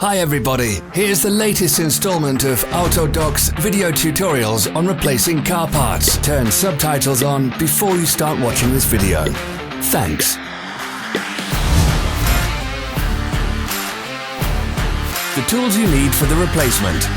Hi everybody, here's the latest installment of Autodoc's video tutorials on replacing car parts. Turn subtitles on before you start watching this video. Thanks. The tools you need for the replacement.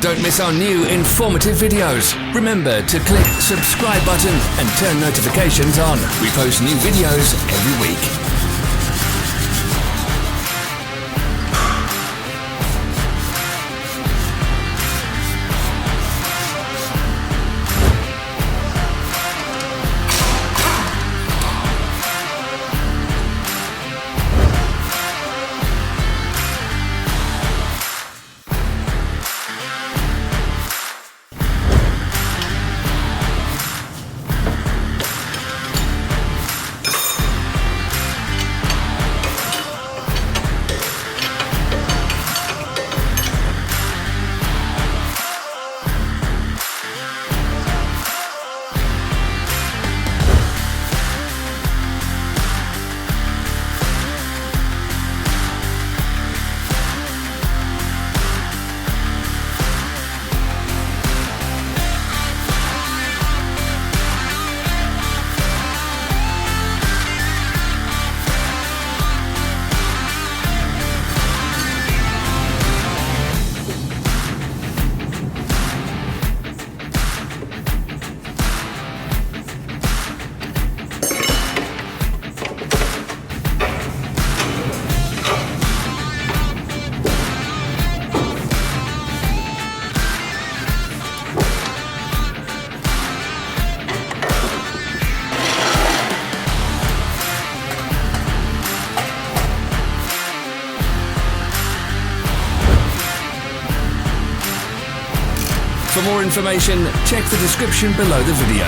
Don't miss our new informative videos. Remember to click subscribe button and turn notifications on. We post new videos every week. For more information, check the description below the video.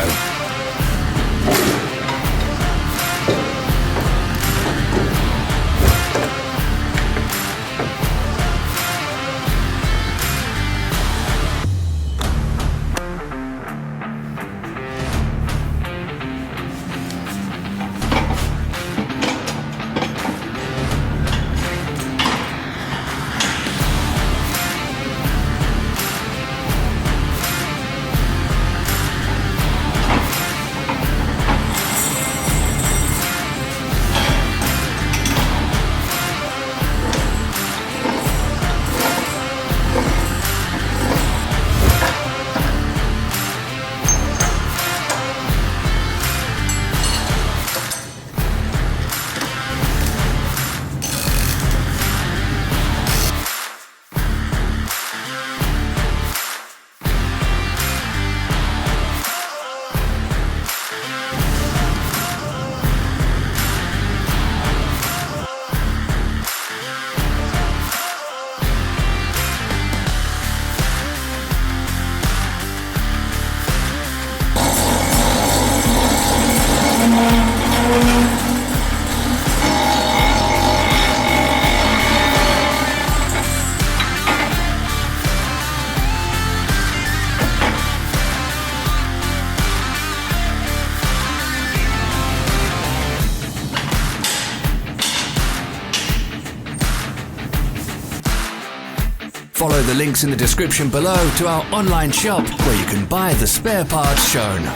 Follow the links in the description below to our online shop where you can buy the spare parts shown.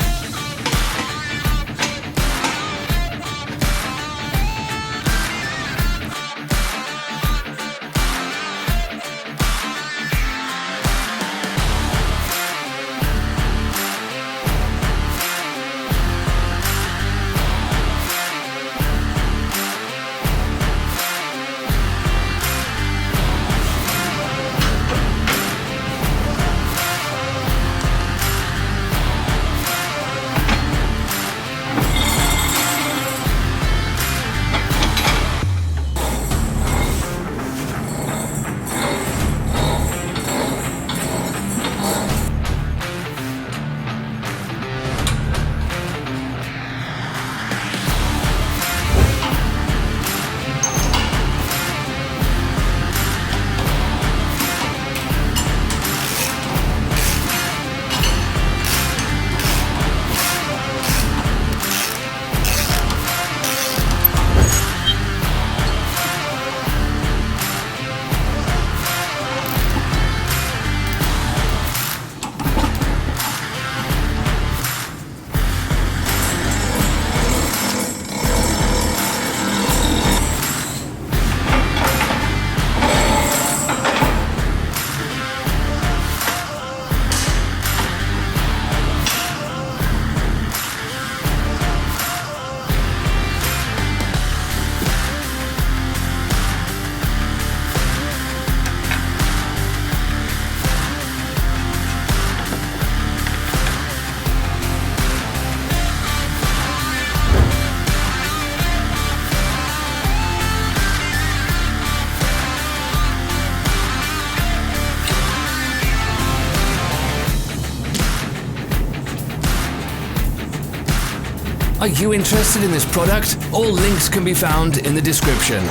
Are you interested in this product? All links can be found in the description.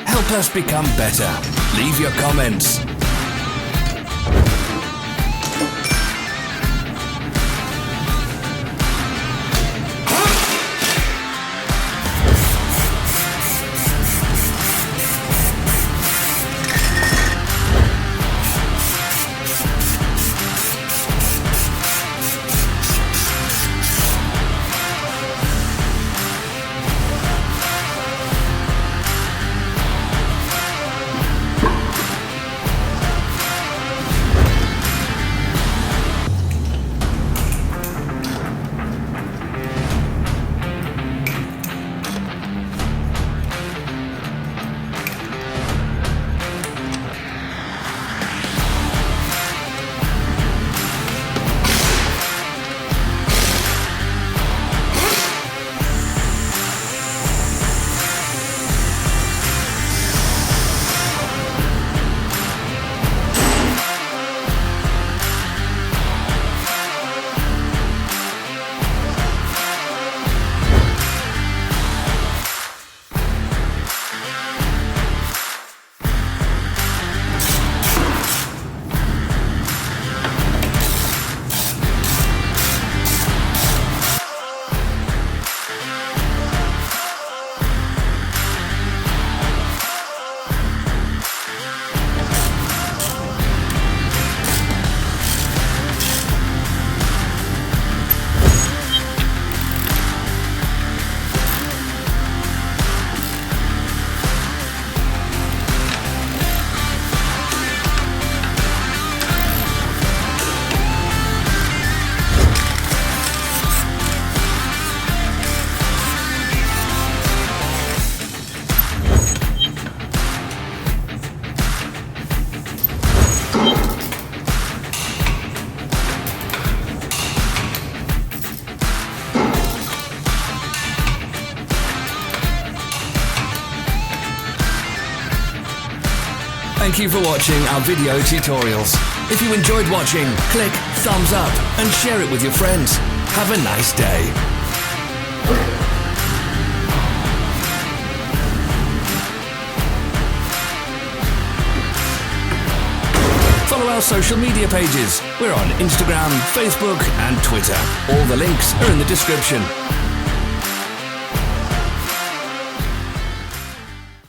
Help us become better. Leave your comments. Thank you for watching our video tutorials. If you enjoyed watching, click thumbs up and share it with your friends. Have a nice day. Follow our social media pages. We're on Instagram, Facebook and Twitter. All the links are in the description.